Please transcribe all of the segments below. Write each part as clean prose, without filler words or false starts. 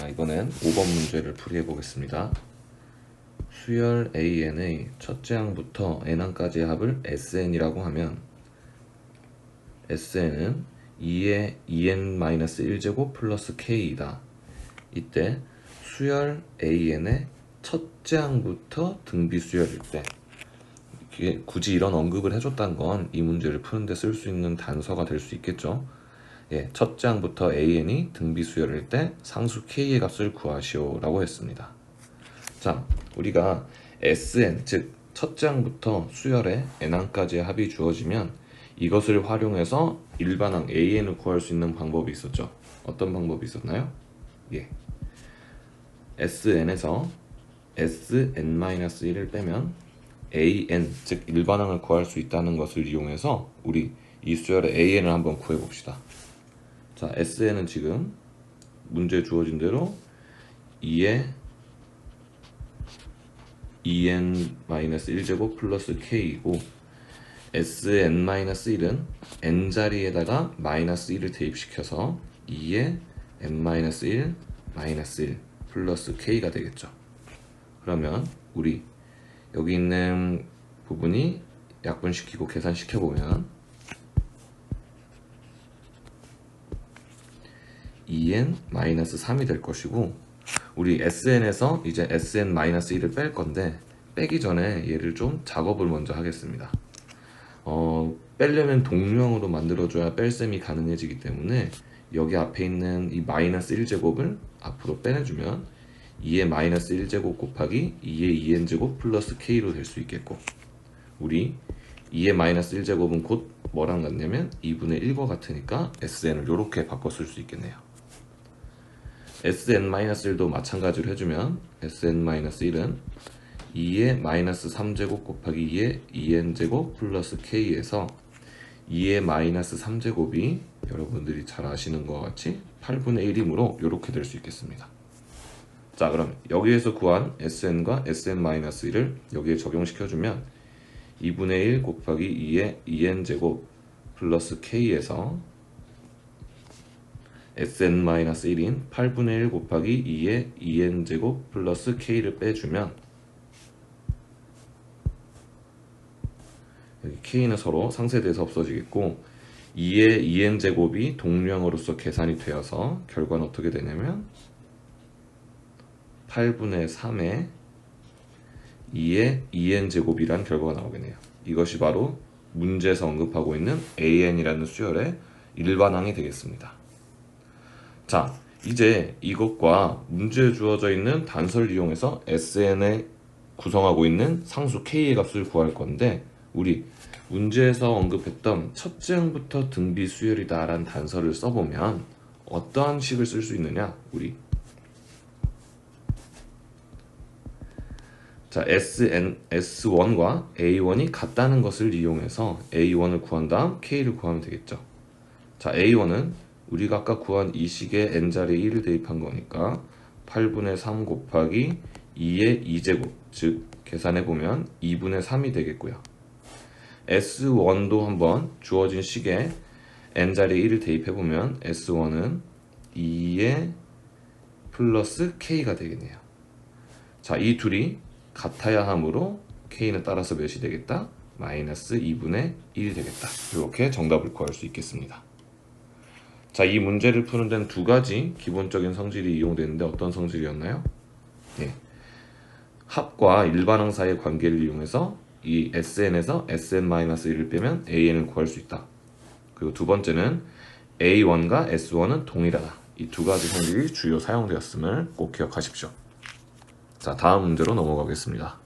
자, 이번엔 5번 문제를 풀이해 보겠습니다. 수열 AN의 첫째 항부터 n항까지의 합을 SN이라고 하면 SN은 2의 2n-1제곱 플러스 K이다. 이때 수열 AN의 첫째 항부터 등비수열일 때 굳이 이런 언급을 해줬다는 건 이 문제를 푸는데 쓸 수 있는 단서가 될 수 있겠죠. 첫째 항부터 AN이 등비수열일 때 상수 K의 값을 구하시오 라고 했습니다. 자, 우리가 SN, 즉 첫째 항부터 수열의 n항까지의 합이 주어지면 이것을 활용해서 일반항 AN을 구할 수 있는 방법이 있었죠. 어떤 방법이 있었나요? SN에서 SN-1을 빼면 AN, 즉 일반항을 구할 수 있다는 것을 이용해서 우리 이 수열의 AN을 한번 구해봅시다. 자, SN은 지금 문제에 주어진 대로 2의 2n-1제곱 플러스 k이고 Sn-1은 n자리에다가 마이너스 1을 대입시켜서 2의 n-1 마이너스 1 플러스 k가 되겠죠. 그러면 우리 여기 있는 부분이 약분시키고 계산시켜보면 2n-3이 될 것이고 우리 SN에서 이제 SN-1을 뺄 건데 빼기 전에 얘를 좀 작업을 먼저 하겠습니다. 빼려면 동류항으로 만들어줘야 뺄셈이 가능해지기 때문에 여기 앞에 있는 이 마이너스 1제곱을 앞으로 빼내주면 2의 마이너스 1제곱 곱하기 2의 2n제곱 플러스 k로 될 수 있겠고 우리 2의 마이너스 1제곱은 곧 뭐랑 같냐면 2분의 1과 같으니까 SN을 이렇게 바꿔 쓸 수 있겠네요. Sn-1도 마찬가지로 해주면 Sn-1은 2의 마이너스 3제곱 곱하기 2의 2n제곱 플러스 k에서 2의 마이너스 3제곱이 여러분들이 잘 아시는 것과 같이 8분의 1이므로 이렇게 될 수 있겠습니다. 자, 그럼 여기에서 구한 Sn과 Sn-1을 여기에 적용시켜주면 2분의 1 곱하기 2의 2n제곱 플러스 k에서 Sn-1인 8분의 1 곱하기 2의 2n제곱 플러스 k를 빼주면 여기 k는 서로 상쇄돼서 없어지겠고 2의 2n제곱이 동류항으로서 계산이 되어서 결과는 어떻게 되냐면 8분의 3의 2의 2n제곱이란 결과가 나오겠네요. 이것이 바로 문제에서 언급하고 있는 AN이라는 수열의 일반항이 되겠습니다. 자, 이제 이것과 문제에 주어져 있는 단서를 이용해서 SN에 구성하고 있는 상수 K의 값을 구할 건데 우리 문제에서 언급했던 첫째 항부터 등비 수열이다 라는 단서를 써보면 어떠한 식을 쓸 수 있느냐? 우리 자, S1과 A1이 같다는 것을 이용해서 A1을 구한 다음 K를 구하면 되겠죠. 자, A1은 우리가 아까 구한 이 식에 n자리에 1을 대입한 거니까 8분의 3 곱하기 2의 2제곱, 즉 계산해보면 2분의 3이 되겠고요. S1도 한번 주어진 식에 n자리에 1을 대입해보면 S1은 2의 플러스 k가 되겠네요. 자, 이 둘이 같아야 하므로 k는 따라서 몇이 되겠다? 마이너스 2분의 1이 되겠다. 이렇게 정답을 구할 수 있겠습니다. 자, 이 문제를 푸는 데는 두 가지 기본적인 성질이 이용되는데 어떤 성질이었나요? 합과 일반항 사이의 관계를 이용해서 이 SN에서 SN-1을 빼면 AN을 구할 수 있다. 그리고 두 번째는 A1과 S1은 동일하다. 이 두 가지 성질이 주요 사용되었음을 꼭 기억하십시오. 자, 다음 문제로 넘어가겠습니다.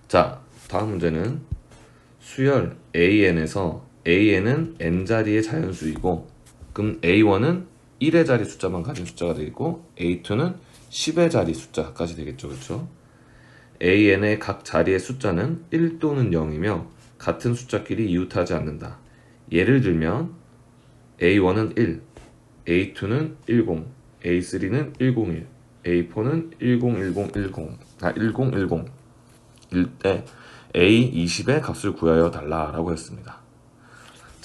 자, 다음 문제는 수열 AN에서 AN은 n자리의 자연수이고 그럼 A1은 1의 자리 숫자만 가진 숫자가 되겠고 A2는 10의 자리 숫자까지 되겠죠. 그렇죠? AN의 각 자리의 숫자는 1 또는 0이며 같은 숫자끼리 이웃하지 않는다. 예를 들면 A1은 1, A2는 10, A3는 101, A4는 1010일 때 A20의 값을 구하여 달라 라고 했습니다.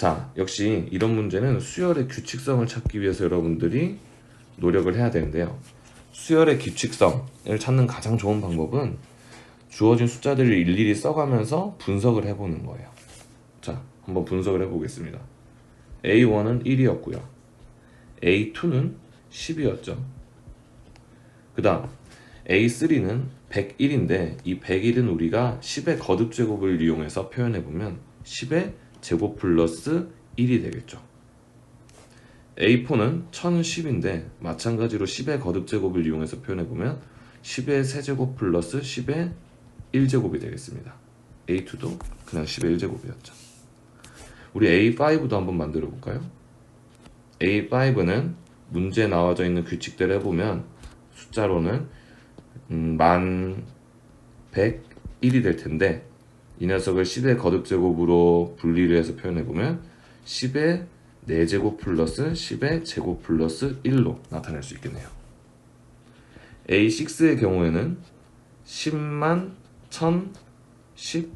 자, 역시 이런 문제는 수열의 규칙성을 찾기 위해서 여러분들이 노력을 해야 되는데요. 수열의 규칙성을 찾는 가장 좋은 방법은 주어진 숫자들을 일일이 써가면서 분석을 해보는 거예요. 자, 한번 분석을 해보겠습니다. A1은 1이었고요. A2는 10이었죠. 그 다음 A3는 101인데 이 101은 우리가 10의 거듭제곱을 이용해서 표현해보면 10의 제곱 플러스 1이 되겠죠. A4는 1010인데 마찬가지로 10의 거듭제곱을 이용해서 표현해보면 10의 세제곱 플러스 10의 1제곱이 되겠습니다. A2도 그냥 10의 1제곱이었죠. 우리 A5도 한번 만들어 볼까요? A5는 문제에 나와져 있는 규칙대로 해보면 숫자로는 1101이 될 텐데 이 녀석을 10의 거듭제곱으로 분리를 해서 표현해보면 10의 4제곱 플러스 10의 제곱 플러스 1로 나타낼 수 있겠네요. A6의 경우에는 10만 1010이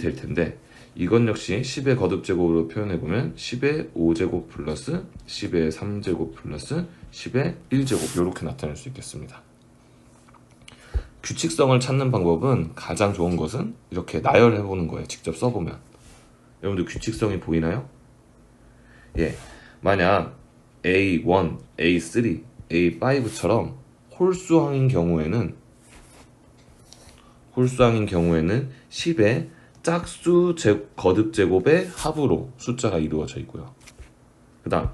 될 텐데 이건 역시 10의 거듭제곱으로 표현해보면 10의 5제곱 플러스 10의 3제곱 플러스 10의 1제곱 이렇게 나타낼 수 있겠습니다. 규칙성을 찾는 방법은 가장 좋은 것은 이렇게 나열해보는 거예요. 직접 써보면. 여러분들 규칙성이 보이나요? 예, 만약 A1, A3, A5처럼 홀수항인 경우에는 10의 짝수 거듭제곱의 합으로 숫자가 이루어져 있고요. 그 다음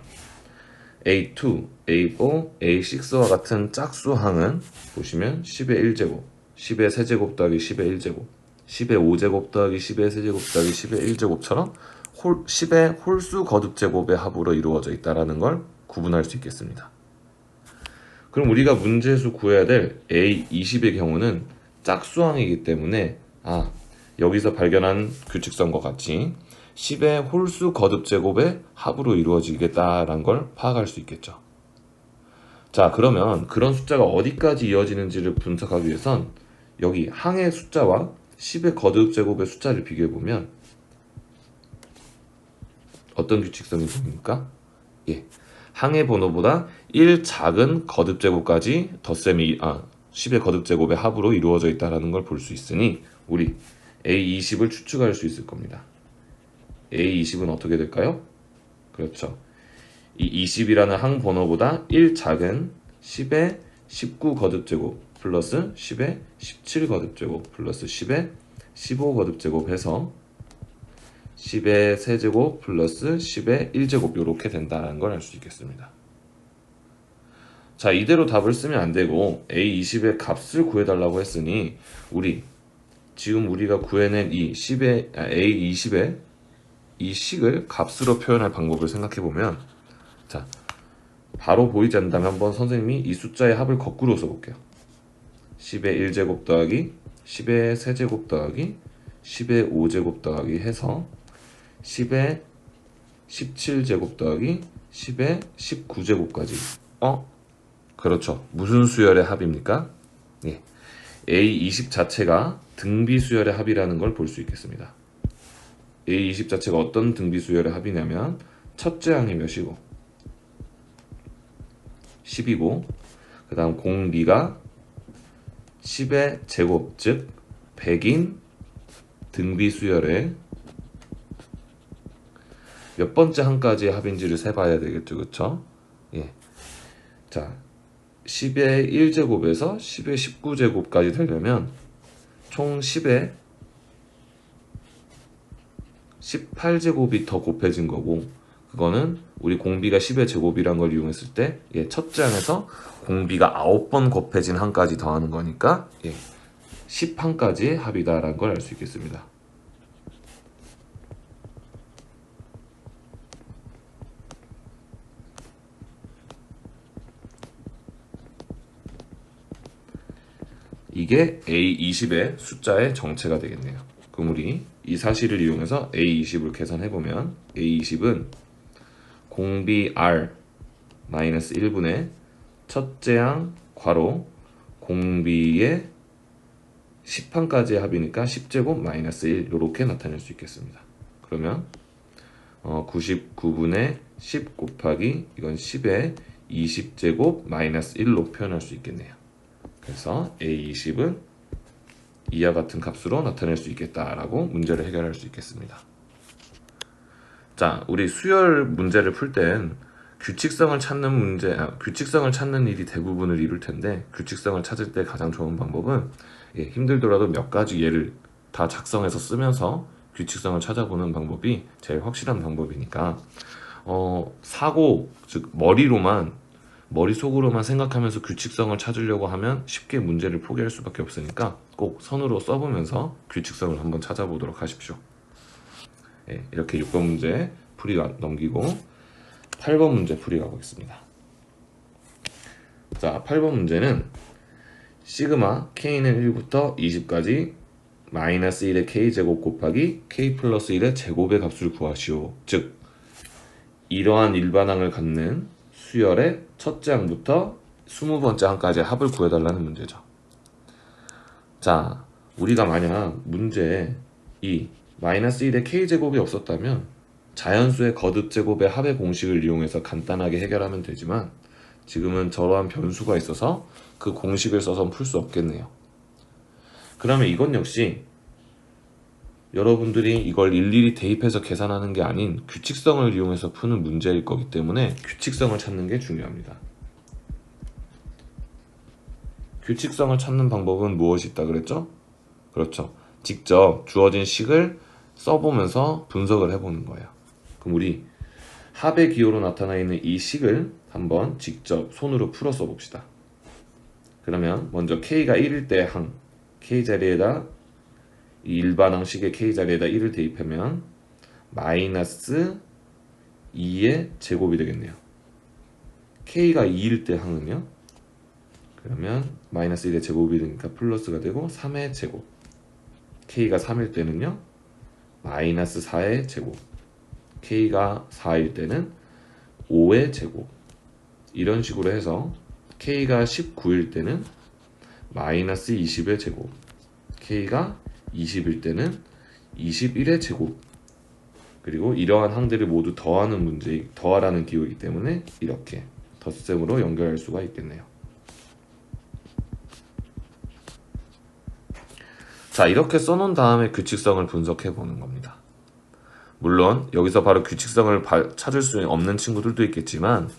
A2, A4, A6와 같은 짝수항은 보시면 10의 1제곱, 10의 세제곱 더하기 10의 1제곱, 10의 5제곱 더하기 10의 세제곱 더하기 10의 1제곱처럼 10의 홀수 거듭제곱의 합으로 이루어져 있다는 걸 구분할 수 있겠습니다. 그럼 우리가 문제에서 구해야 될 A20의 경우는 짝수항이기 때문에 여기서 발견한 규칙성과 같이 10의 홀수 거듭제곱의 합으로 이루어지겠다라는 걸 파악할 수 있겠죠. 자, 그러면 그런 숫자가 어디까지 이어지는지를 분석하기 위해선 여기 항의 숫자와 10의 거듭제곱의 숫자를 비교해보면 어떤 규칙성이 보입니까? 예, 항의 번호보다 1 작은 거듭제곱까지 덧셈이 10의 거듭제곱의 합으로 이루어져 있다는 걸 볼 수 있으니 우리 A20을 추측할 수 있을 겁니다. A20은 어떻게 될까요? 그렇죠. 이 20이라는 항 번호보다 1 작은 10의 19 거듭제곱 플러스 10의 17 거듭제곱 플러스 10의 15 거듭제곱 해서 10의 세제곱 플러스 10의 1제곱 이렇게 된다는 걸 알 수 있겠습니다. 자, 이대로 답을 쓰면 안 되고 A20의 값을 구해달라고 했으니 지금 우리가 구해낸 이 A20의 이 식을 값으로 표현할 방법을 생각해보면 자, 바로 보이지 않는다면 한번 선생님이 이 숫자의 합을 거꾸로 써볼게요. 10의 1제곱 더하기 10의 세제곱 더하기 10의 5제곱 더하기 해서 10의 17제곱 더하기 10의 19제곱까지 그렇죠. 무슨 수열의 합입니까? 예, A20 자체가 등비 수열의 합이라는 걸 볼 수 있겠습니다. A20 자체가 어떤 등비 수열의 합이냐면 첫째 항이 몇이고 10이고 그 다음 공비가 10의 제곱 즉 100인 등비 수열의 몇 번째 항까지의 합인지를 세봐야 되겠죠. 그쵸? 예. 자, 10의 1제곱에서 10의 19제곱까지 되려면 총 10의 18제곱이 더 곱해진 거고 그거는 우리 공비가 10의 제곱이란 걸 이용했을 때 첫째 항에서 공비가 9번 곱해진 항까지 더하는 거니까 10항까지의 합이다라는 걸 알 수 있겠습니다. 이게 A20의 숫자의 정체가 되겠네요. 그럼 우리 이 사실을 이용해서 A20을 계산해보면 A20은 공비 R-1분의 첫째 항 괄호 공비의 10항까지의 합이니까 10제곱 마이너스 1 이렇게 나타낼 수 있겠습니다. 그러면 99분의 10 곱하기 이건 10의 20제곱 마이너스 1로 표현할 수 있겠네요. 그래서 A20은 이와 같은 값으로 나타낼 수 있겠다라고 문제를 해결할 수 있겠습니다. 자, 우리 수열 문제를 풀 땐 규칙성을 찾는 일이 대부분을 이룰 텐데, 규칙성을 찾을 때 가장 좋은 방법은 힘들더라도 몇 가지 예를 다 작성해서 쓰면서 규칙성을 찾아보는 방법이 제일 확실한 방법이니까 사고, 즉 머릿속으로만 생각하면서 규칙성을 찾으려고 하면 쉽게 문제를 포기할 수밖에 없으니까 꼭 선으로 써보면서 규칙성을 한번 찾아보도록 하십시오. 이렇게 6번 문제 풀이 넘기고 8번 문제 풀이 가보겠습니다. 자, 8번 문제는 시그마 k는 1부터 20까지 마이너스 1의 k제곱 곱하기 k 플러스 1의 제곱의 값을 구하시오. 즉 이러한 일반항을 갖는 수열의 첫째 항부터 20번째 항까지의 합을 구해달라는 문제죠. 자, 우리가 만약 문제에 이 마이너스 1의 k제곱이 없었다면 자연수의 거듭제곱의 합의 공식을 이용해서 간단하게 해결하면 되지만, 지금은 저러한 변수가 있어서 그 공식을 써서 풀 수 없겠네요. 그러면 이건 역시 여러분들이 이걸 일일이 대입해서 계산하는 게 아닌 규칙성을 이용해서 푸는 문제일 거기 때문에 규칙성을 찾는 게 중요합니다. 규칙성을 찾는 방법은 무엇이 있다 그랬죠? 그렇죠. 직접 주어진 식을 써보면서 분석을 해보는 거예요. 그럼 우리 합의 기호로 나타나 있는 이 식을 한번 직접 손으로 풀어 써봅시다. 그러면 먼저 k가 1일 때 항, k 자리에다 이 일반항식의 k 자리에다 1을 대입하면 마이너스 2의 제곱이 되겠네요. k가 2일 때 항은요, 그러면 마이너스 1의 제곱이 되니까 플러스가 되고 3의 제곱, k가 3일 때는요 마이너스 4의 제곱, k가 4일 때는 5의 제곱, 이런 식으로 해서 k가 19일 때는 마이너스 20의 제곱, k가 20일 때는 21의 제곱, 그리고 이러한 항들을 모두 더하라는 기호이기 때문에 이렇게 덧셈으로 연결할 수가 있겠네요. 자, 이렇게 써놓은 다음에 규칙성을 분석해 보는 겁니다. 물론 여기서 바로 규칙성을 찾을 수 없는 친구들도 있겠지만,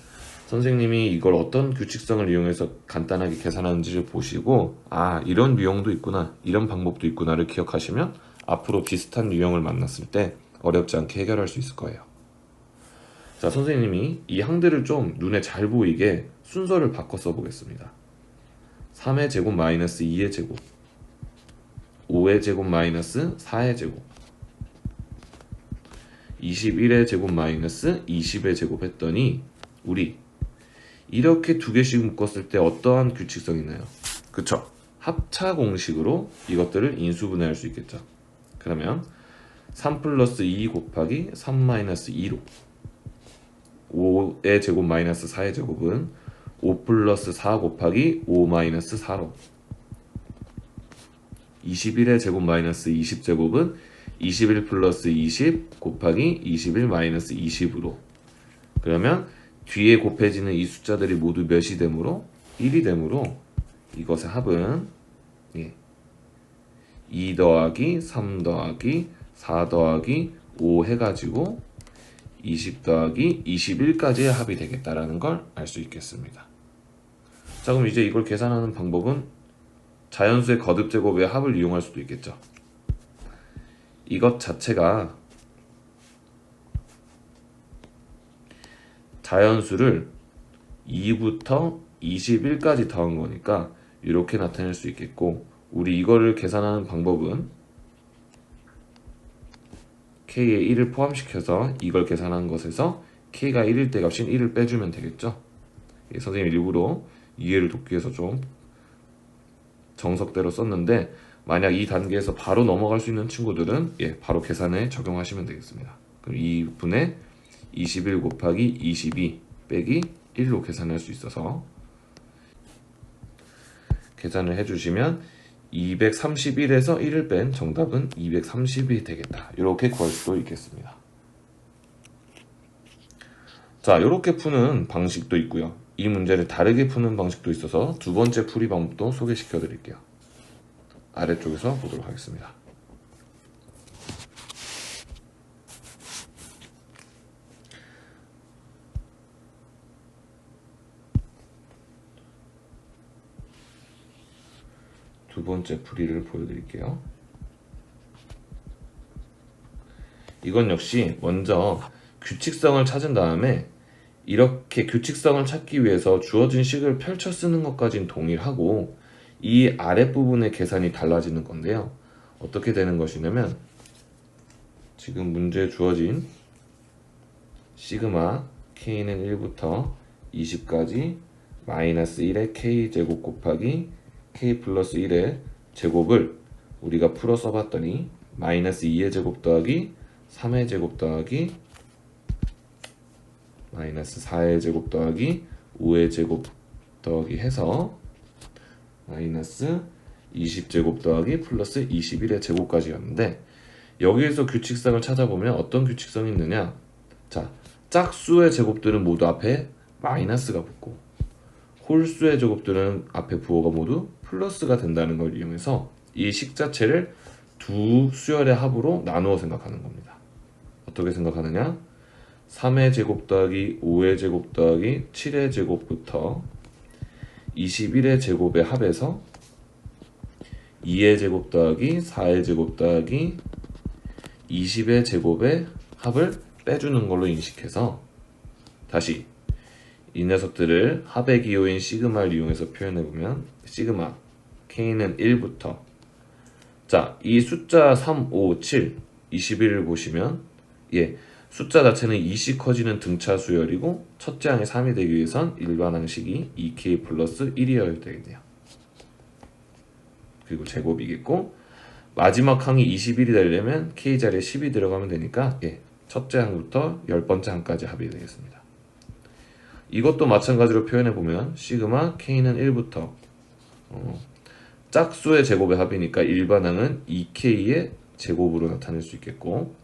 선생님이 이걸 어떤 규칙성을 이용해서 간단하게 계산하는지를 보시고 이런 유형도 있구나, 이런 방법도 있구나를 기억하시면 앞으로 비슷한 유형을 만났을 때 어렵지 않게 해결할 수 있을 거예요. 자, 선생님이 이 항들을 좀 눈에 잘 보이게 순서를 바꿔 써보겠습니다. 3의 제곱 마이너스 2의 제곱, 5의 제곱 마이너스 4의 제곱, 21의 제곱 마이너스 20의 제곱 했더니 우리 이렇게 두 개씩 묶었을 때 어떠한 규칙성이 있나요? 그쵸? 합차 공식으로 이것들을 인수분해할 수 있겠죠. 그러면 3 플러스 2 곱하기 3 마이너스 2로 5의 제곱 마이너스 4의 제곱은 5 플러스 4 곱하기 5 마이너스 4로 21의 제곱 마이너스 20제곱은 21 플러스 20 곱하기 21 마이너스 20으로, 그러면 뒤에 곱해지는 이 숫자들이 모두 몇이 되므로 1이 되므로 이것의 합은 2 더하기 3 더하기 4 더하기 5 해가지고 20 더하기 21까지의 합이 되겠다라는 걸 알 수 있겠습니다. 자, 그럼 이제 이걸 계산하는 방법은 자연수의 거듭제곱의 합을 이용할 수도 있겠죠. 이것 자체가 자연수를 2부터 21까지 더한 거니까 이렇게 나타낼 수 있겠고, 우리 이거를 계산하는 방법은 k에 1을 포함시켜서 이걸 계산한 것에서 k가 1일 때 값인 1을 빼주면 되겠죠. 선생님이 일부러 이해를 돕기 위해서 좀 정석대로 썼는데, 만약 이 단계에서 바로 넘어갈 수 있는 친구들은 바로 계산에 적용하시면 되겠습니다. 그럼 2분의 21 곱하기 22 빼기 1로 계산할 수 있어서 계산을 해주시면 231에서 1을 뺀 정답은 230이 되겠다, 이렇게 구할 수도 있겠습니다. 자, 이렇게 푸는 방식도 있고요. 이 문제를 다르게 푸는 방식도 있어서 두 번째 풀이 방법도 소개시켜 드릴게요. 아래쪽에서 보도록 하겠습니다. 두 번째 풀이를 보여드릴게요. 이건 역시 먼저 규칙성을 찾은 다음에 이렇게 규칙성을 찾기 위해서 주어진 식을 펼쳐 쓰는 것까진 동일하고 이 아랫부분의 계산이 달라지는 건데요. 어떻게 되는 것이냐면 지금 문제에 주어진 시그마 k는 1부터 20까지 마이너스 1의 k제곱 곱하기 k 플러스 1의 제곱을 우리가 풀어 써봤더니 마이너스 2의 제곱 더하기 3의 제곱 더하기 마이너스 4의 제곱 더하기 5의 제곱 더하기 해서 마이너스 20제곱 더하기 플러스 21의 제곱까지였는데 여기에서 규칙성을 찾아보면 어떤 규칙성이 있느냐. 자, 짝수의 제곱들은 모두 앞에 마이너스가 붙고 홀수의 제곱들은 앞에 부호가 모두 플러스가 된다는 걸 이용해서 이 식 자체를 두 수열의 합으로 나누어 생각하는 겁니다. 어떻게 생각하느냐? 3의 제곱 더하기 5의 제곱 더하기 7의 제곱부터 21의 제곱의 합에서 2의 제곱 더하기 4의 제곱 더하기 20의 제곱의 합을 빼주는 걸로 인식해서 다시 이 녀석들을 합의 기호인 시그마를 이용해서 표현해보면 시그마 k는 1부터 자, 이 숫자 3, 5, 7, 21을 보시면 숫자 자체는 2씩 커지는 등차 수열이고 첫째 항이 3이 되기 위해선 일반 항식이 2k 플러스 1이어야 되겠네요. 그리고 제곱이겠고 마지막 항이 21이 되려면 k 자리에 10이 들어가면 되니까 첫째 항부터 10번째 항까지 합이 되겠습니다. 이것도 마찬가지로 표현해보면 시그마 k는 1부터 짝수의 제곱의 합이니까 일반항은 2k의 제곱으로 나타낼 수 있겠고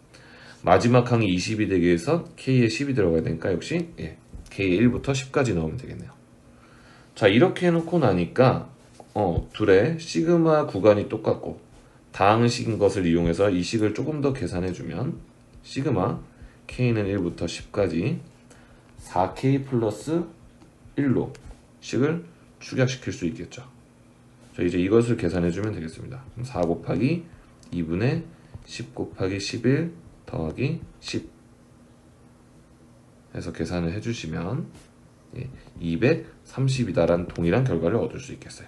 마지막 항이 20이 되기 위해서 k에 10이 들어가야 되니까 역시 k에 1부터 10까지 넣으면 되겠네요. 자, 이렇게 해놓고 나니까 둘의 시그마 구간이 똑같고 다항식인 것을 이용해서 이 식을 조금 더 계산해주면 시그마 k는 1부터 10까지 4k 플러스 1로 식을 축약시킬 수 있겠죠. 자, 이제 이것을 계산해주면 되겠습니다. 4 곱하기 2분의 10 곱하기 11 더하기 10 해서 계산을 해주시면 230이다라는 동일한 결과를 얻을 수 있겠어요.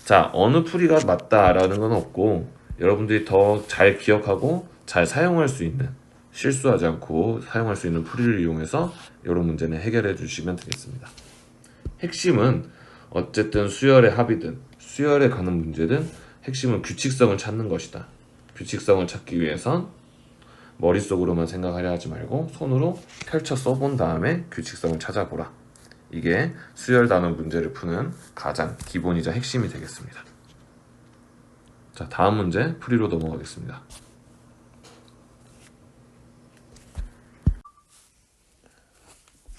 자, 어느 풀이가 맞다라는 건 없고 여러분들이 더 잘 기억하고 잘 사용할 수 있는 실수하지 않고 사용할 수 있는 풀이를 이용해서 이런 문제는 해결해 주시면 되겠습니다. 핵심은 어쨌든 수열의 합이든 수열에 가는 문제든 핵심은 규칙성을 찾는 것이다. 규칙성을 찾기 위해선 머릿속으로만 생각하려 하지 말고 손으로 펼쳐 써본 다음에 규칙성을 찾아보라. 이게 수열 단원 문제를 푸는 가장 기본이자 핵심이 되겠습니다. 자, 다음 문제 풀이로 넘어가겠습니다.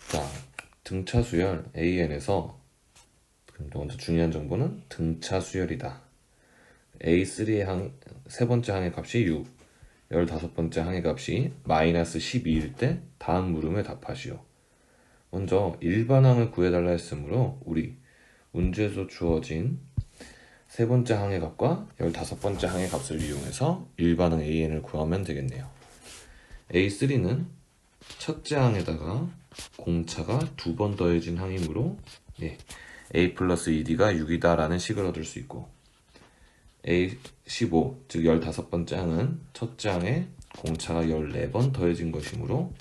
자, 등차 수열 AN에서 먼저 중요한 정보는 등차 수열이다. A3의 세 번째 항의 값이 6, 15번째 항의 값이 마이너스 12일 때 다음 물음에 답하시오. 먼저 일반항을 구해달라 했으므로 우리 문제에서 주어진 세 번째 항의 값과 15번째 항의 값을 이용해서 일반항 AN을 구하면 되겠네요. A3는 첫째 항에다가 공차가 2번 더해진 항이므로 A 플러스 2D가 6이다 라는 식을 얻을 수 있고 A15, 즉 15번째 항은 첫째 항에 공차가 14번 더해진 것이므로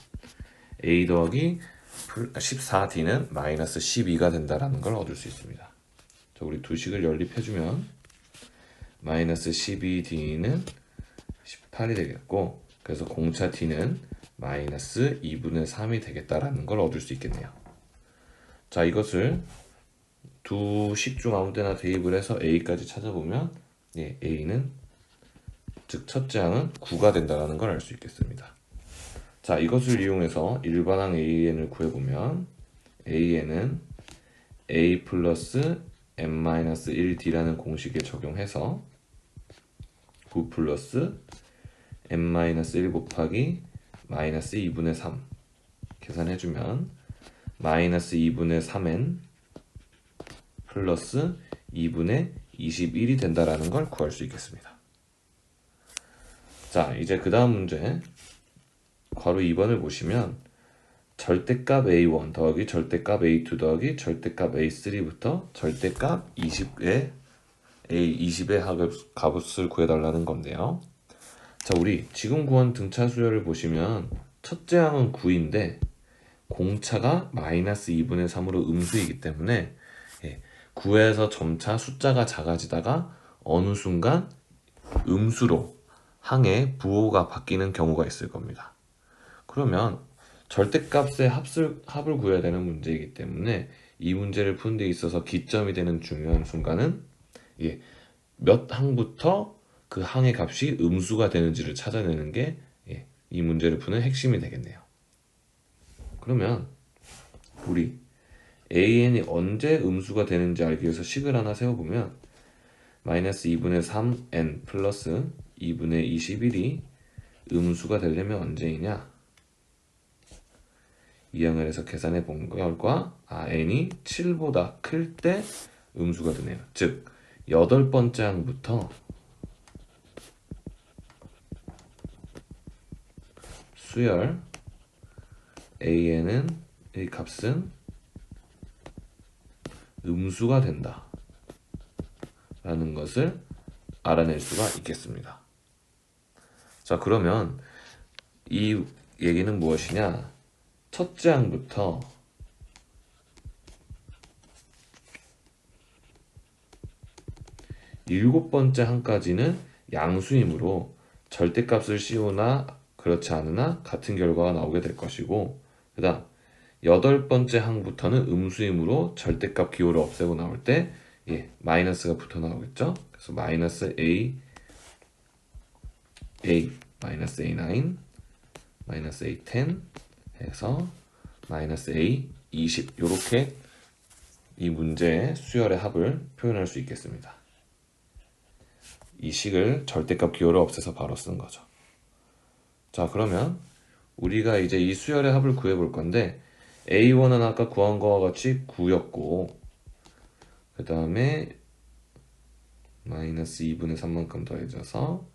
A 더하기 14D는 마이너스 12가 된다라는 걸 얻을 수 있습니다. 자, 우리 두 식을 연립해주면 마이너스 12D는 18이 되겠고 그래서 공차 D는 마이너스 2분의 3이 되겠다라는 걸 얻을 수 있겠네요. 자, 이것을 두 식 중 아무 데나 대입을 해서 A까지 찾아보면 A는 즉 첫째 항은 9가 된다는 걸 알 수 있겠습니다. 자, 이것을 이용해서 일반항 AN을 구해보면 AN은 A 플러스 n-1d라는 공식에 적용해서 9 플러스 n-1 곱하기 마이너스 2분의 3 계산해주면 마이너스 2분의 3n 플러스 2분의 21이 된다라는 걸 구할 수 있겠습니다. 자, 이제 그 다음 문제 괄호 2번을 보시면 절대값 A1 더하기 절대값 A2 더하기 절대값 A3부터 절대값 20의 A20의 값을 구해달라는 건데요. 자, 우리 지금 구한 등차 수열을 보시면 첫째 항은 9인데 공차가 마이너스 2분의 3으로 음수이기 때문에 9에서 점차 숫자가 작아지다가 어느 순간 음수로 항의 부호가 바뀌는 경우가 있을 겁니다. 그러면 절대값의 합을 구해야 되는 문제이기 때문에 이 문제를 푸는 데 있어서 기점이 되는 중요한 순간은 몇 항부터 그 항의 값이 음수가 되는지를 찾아내는 게 이 문제를 푸는 핵심이 되겠네요. 그러면 우리 AN이 언제 음수가 되는지 알기 위해서 식을 하나 세워보면 마이너스 2분의 3n 플러스 2분의 21이 음수가 되려면 언제이냐? 이 항을 해서 계산해 본 결과 n이 7보다 클 때 음수가 되네요. 즉 8번째 항부터 수열 AN은 이 값은 음수가 된다 라는 것을 알아낼 수가 있겠습니다. 자, 그러면 이 얘기는 무엇이냐? 첫째 항부터 일곱 번째 항까지는 양수이므로 절대값을 씌우나 그렇지 않으나 같은 결과가 나오게 될 것이고, 그 다음 여덟 번째 항부터는 음수이므로 절대값 기호를 없애고 나올 때 마이너스가 붙어 나오겠죠. 그래서 마이너스 A, 마이너스 A9, 마이너스 A10 해서 마이너스 A20 이렇게 이 문제의 수열의 합을 표현할 수 있겠습니다. 이 식을 절대값 기호를 없애서 바로 쓴 거죠. 자, 그러면 우리가 이제 이 수열의 합을 구해볼 건데 A1은 아까 구한 거와 같이 9였고 그 다음에 마이너스 2분의 3만큼 더해져서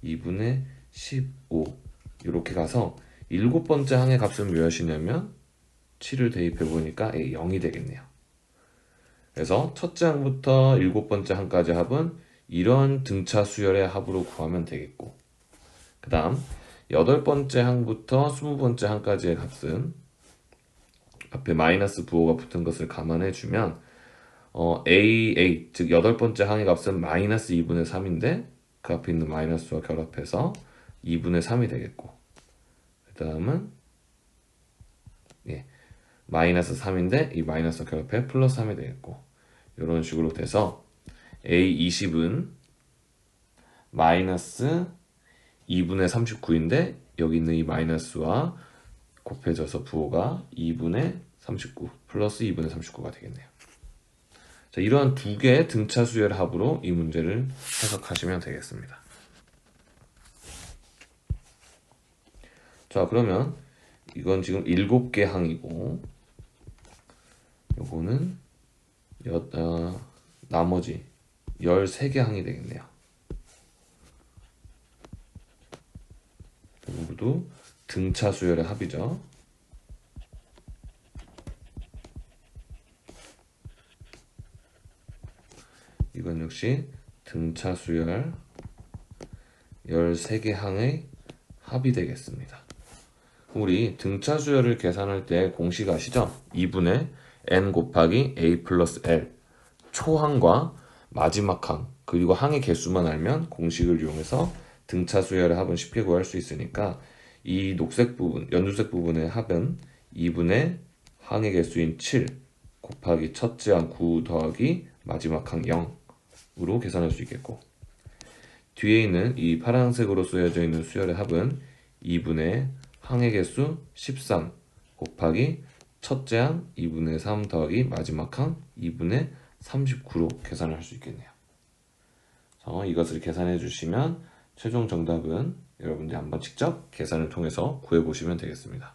2분의 15 이렇게 가서 일곱 번째 항의 값은 몇이냐면 7을 대입해 보니까 0이 되겠네요. 그래서 첫째 항부터 일곱 번째 항까지 합은 이런 등차 수열의 합으로 구하면 되겠고, 그 다음 여덟 번째 항부터 20번째 항까지의 값은 앞에 마이너스 부호가 붙은 것을 감안해 주면 AA 즉 여덟 번째 항의 값은 마이너스 2분의 3인데 그 앞에 있는 마이너스와 결합해서 2분의 3이 되겠고, 그 다음은 마이너스 3인데 이 마이너스와 결합해 플러스 3이 되겠고, 이런 식으로 돼서 A20은 마이너스 2분의 39인데 여기 있는 이 마이너스와 곱해져서 부호가 2분의 39 플러스 2분의 39가 되겠네요. 자, 이러한 두 개의 등차 수열 합으로 이 문제를 해석하시면 되겠습니다. 자, 그러면 이건 지금 7개 항이고 요거는 나머지 13개 항이 되겠네요. 모두 등차 수열의 합이죠. 이건 역시 등차 수열 13개 항의 합이 되겠습니다. 우리 등차 수열을 계산할 때 공식 아시죠? 2분의 n 곱하기 a 플러스 l 초항과 마지막 항 그리고 항의 개수만 알면 공식을 이용해서 등차 수열의 합은 쉽게 구할 수 있으니까 이 녹색 부분, 연두색 부분의 합은 2분의 항의 개수인 7 곱하기 첫째 항 9 더하기 마지막 항 0으로 계산할 수 있겠고, 뒤에 있는 이 파란색으로 쓰여져 있는 수열의 합은 2분의 항의 개수 13 곱하기 첫째 항 2분의 3 더하기 마지막 항 2분의 39로 계산을 할 수 있겠네요. 이것을 계산해 주시면 최종 정답은 여러분들이 한번 직접 계산을 통해서 구해 보시면 되겠습니다.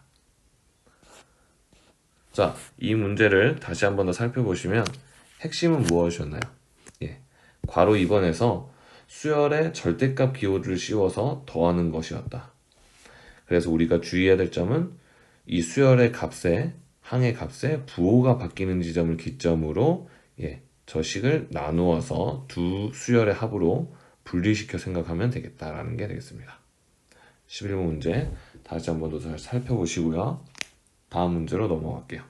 자, 이 문제를 다시 한번 더 살펴보시면 핵심은 무엇이었나요? 예, 괄호 2번에서 수열의 절대값 기호를 씌워서 더하는 것이었다. 그래서 우리가 주의해야 될 점은 이 수열의 값에 항의 값에 부호가 바뀌는 지점을 기점으로 저 식을 나누어서 두 수열의 합으로 분리시켜 생각하면 되겠다라는 게 되겠습니다. 11번 문제 다시 한번 더 잘 살펴보시고요. 다음 문제로 넘어갈게요.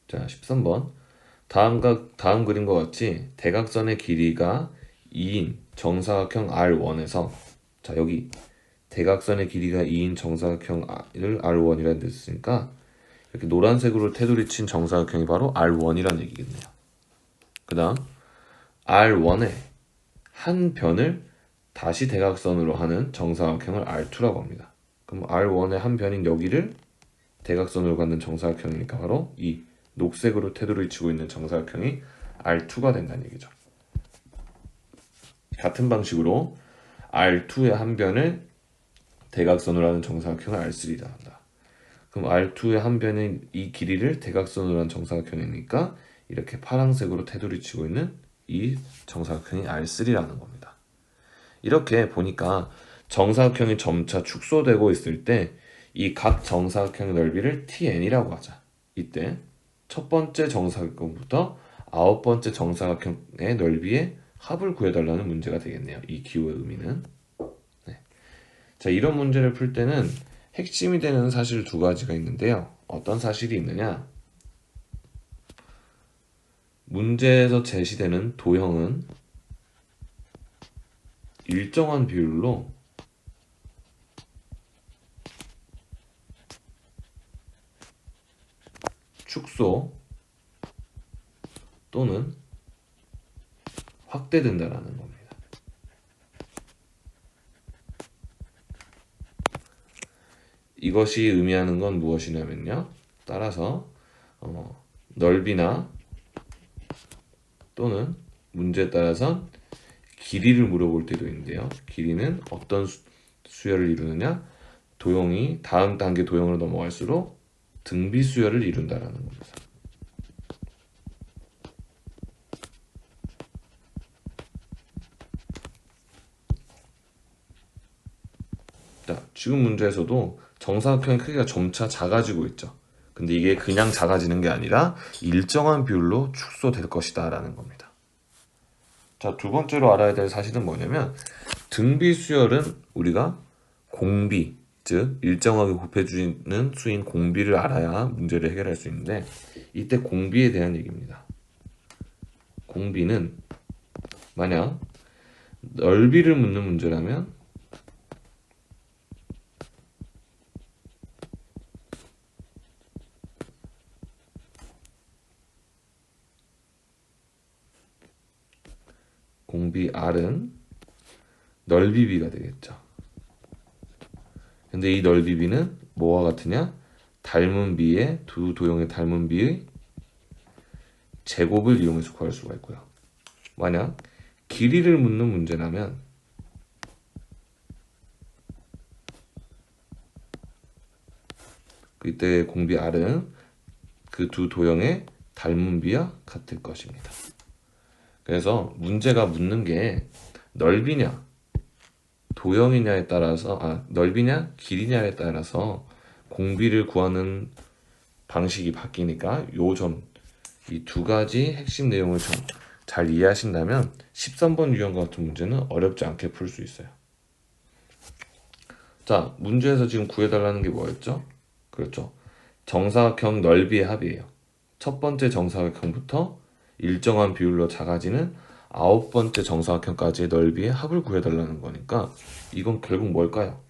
자, 13번. 다음 그림과 같이 대각선의 길이가 2인 정사각형 R1에서, 자, 여기 대각선의 길이가 2인 정사각형을 R1이라는 데 있으니까 이렇게 노란색으로 테두리 친 정사각형이 바로 R1이라는 얘기겠네요. 그 다음 R1의 한 변을 다시 대각선으로 하는 정사각형을 R2라고 합니다. 그럼 R1의 한 변인 여기를 대각선으로 갖는 정사각형이니까 바로 이 녹색으로 테두리를 치고 있는 정사각형이 R2가 된다는 얘기죠. 같은 방식으로 R2의 한 변을 대각선으로 하는 정사각형을 R3라 한다. 그럼 R2의 한 변인 이 길이를 대각선으로 하는 정사각형이니까 이렇게 파란색으로 테두리 치고 있는 이 정사각형이 R3라는 겁니다. 이렇게 보니까 정사각형이 점차 축소되고 있을 때 이 각 정사각형의 넓이를 TN이라고 하자. 이때 첫 번째 정사각형부터 아홉 번째 정사각형의 넓이의 합을 구해달라는 문제가 되겠네요. 이 기호의 의미는. 네. 자, 이런 문제를 풀 때는 핵심이 되는 사실 두 가지가 있는데요. 어떤 사실이 있느냐? 문제에서 제시되는 도형은 일정한 비율로 축소 또는 확대된다라는 겁니다. 이것이 의미하는 건 무엇이냐면요. 따라서 넓이나 또는 문제에 따라선 길이를 물어볼 때도 있는데요. 길이는 어떤 수열을 이루느냐? 도형이 다음 단계 도형으로 넘어갈수록 등비 수열을 이룬다라는 겁니다. 자, 지금 문제에서도 정사각형의 크기가 점차 작아지고 있죠. 근데 이게 그냥 작아지는 게 아니라 일정한 비율로 축소될 것이다 라는 겁니다. 자, 두 번째로 알아야 될 사실은 뭐냐면 등비 수열은 우리가 공비, 즉 일정하게 곱해주는 수인 공비를 알아야 문제를 해결할 수 있는데 이때 공비에 대한 얘기입니다. 공비는 만약 넓이를 묻는 문제라면 공비 R은 넓이비가 되겠죠. 근데 이 넓이비는 뭐와 같으냐? 닮은 비의 두 도형의 닮은 비의 제곱을 이용해서 구할 수가 있고요. 만약 길이를 묻는 문제라면 그때 공비 R은 그 두 도형의 닮은 비와 같을 것입니다. 그래서 문제가 묻는 게 넓이냐 도형이냐에 따라서 넓이냐 길이냐에 따라서 공비를 구하는 방식이 바뀌니까 요 점 이 두 가지 핵심 내용을 좀 잘 이해하신다면 13번 유형과 같은 문제는 어렵지 않게 풀 수 있어요. 자, 문제에서 지금 구해달라는 게 뭐였죠? 그렇죠. 정사각형 넓이의 합이에요. 첫 번째 정사각형부터 일정한 비율로 작아지는 아홉 번째 정사각형까지의 넓이의 합을 구해달라는 거니까 이건 결국 뭘까요?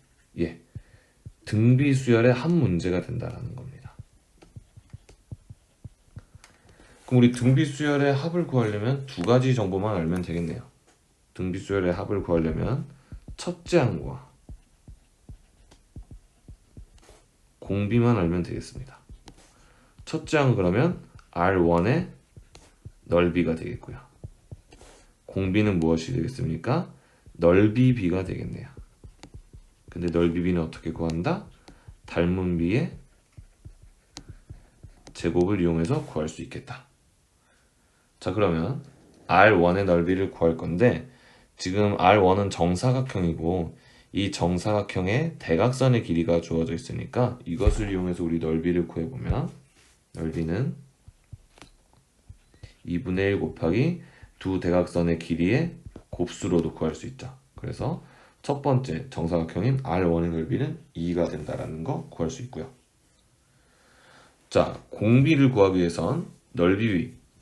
등비 수열의 합 문제가 된다는 겁니다. 그럼 우리 등비수열의 합을 구하려면 두 가지 정보만 알면 되겠네요. 등비수열의 합을 구하려면 첫째 항과 공비만 알면 되겠습니다. 첫째 항은 그러면 R1의 넓이가 되겠고요. 공비는 무엇이 되겠습니까? 넓이 b가 되겠네요. 근데 넓이 b는 어떻게 구한다? 닮은 b의 제곱을 이용해서 구할 수 있겠다. 자, 그러면 R1의 넓이를 구할 건데 지금 R1은 정사각형이고 이 정사각형의 대각선의 길이가 주어져 있으니까 이것을 이용해서 우리 넓이를 구해보면 넓이는 2분의 1 곱하기 두 대각선의 길이의 곱수로도 구할 수 있죠. 그래서 첫 번째 정사각형인 R1의 넓이는 2가 된다라는 거 구할 수 있고요. 자, 공비를 구하기 위해선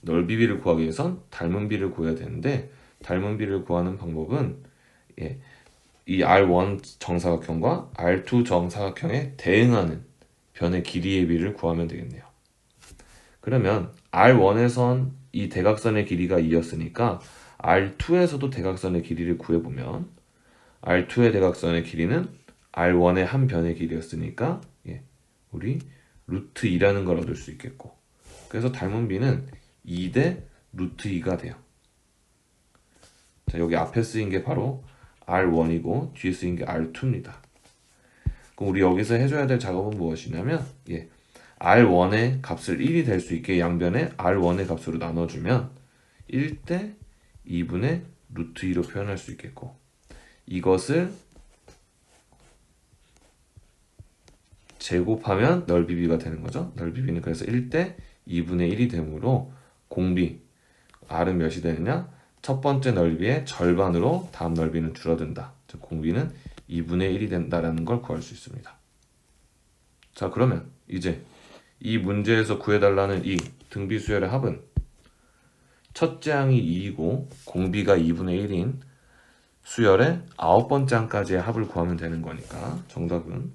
넓이비를 구하기 위해선 닮은 비를 구해야 되는데 닮은 비를 구하는 방법은 이 R1 정사각형과 R2 정사각형에 대응하는 변의 길이의 비를 구하면 되겠네요. 그러면 R1에선 이 대각선의 길이가 2였으니까 R2에서도 대각선의 길이를 구해보면 R2의 대각선의 길이는 R1의 한 변의 길이였으니까 우리 루트 2라는 걸 얻을 수 있겠고 그래서 닮은 비는 2대 루트 2가 돼요. 자, 여기 앞에 쓰인 게 바로 R1이고 뒤에 쓰인 게 R2입니다. 그럼 우리 여기서 해줘야 될 작업은 무엇이냐면 R1의 값을 1이 될 수 있게 양변에 R1의 값으로 나눠주면 1대 2분의 루트 2로 표현할 수 있겠고 이것을 제곱하면 넓이비가 되는 거죠. 넓이비는 그래서 1대 2분의 1이 되므로 공비 R은 몇이 되느냐? 첫 번째 넓이의 절반으로 다음 넓이는 줄어든다. 즉 공비는 2분의 1이 된다라는 걸 구할 수 있습니다. 자, 그러면 이제 이 문제에서 구해달라는 이 등비수열의 합은 첫째 항이 2이고 공비가 2분의 1인 수열의 9번째 항까지의 합을 구하면 되는 거니까 정답은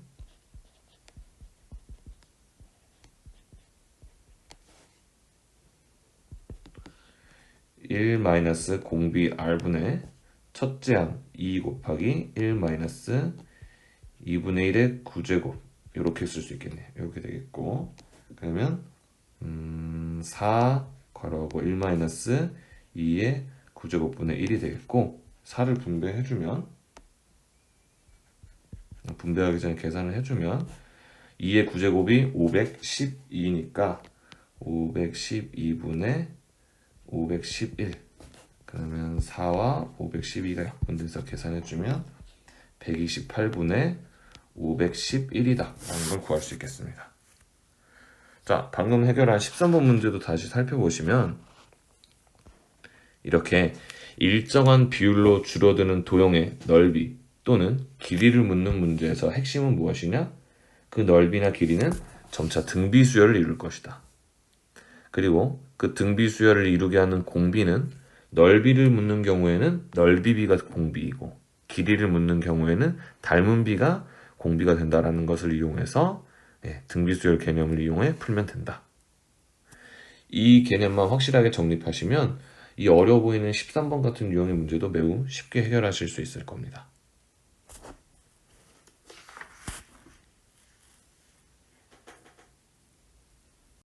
1 마이너스 공비 R분의 첫째 항 2 곱하기 1 마이너스 2분의 1의 9제곱 이렇게 쓸 수 있겠네요. 이렇게 되겠고 그러면 4 괄호하고 1 마이너스 2의 9제곱분의 1이 되겠고 4를 분배해주면 분배하기 전에 계산을 해주면 2의 9제곱이 512니까 512분의 511 그러면 4와 512가 약분돼서 계산해주면 128분의 511이다 라는 걸 구할 수 있겠습니다. 자, 방금 해결한 13번 문제도 다시 살펴보시면 이렇게 일정한 비율로 줄어드는 도형의 넓이 또는 길이를 묻는 문제에서 핵심은 무엇이냐? 그 넓이나 길이는 점차 등비수열을 이룰 것이다. 그리고 그 등비수열을 이루게 하는 공비는 넓이를 묻는 경우에는 넓이비가 공비이고 길이를 묻는 경우에는 닮은 비가 공비가 된다라는 것을 이용해서 등비수열 개념을 이용해 풀면 된다. 이 개념만 확실하게 정립하시면 이 어려워 보이는 13번 같은 유형의 문제도 매우 쉽게 해결하실 수 있을 겁니다.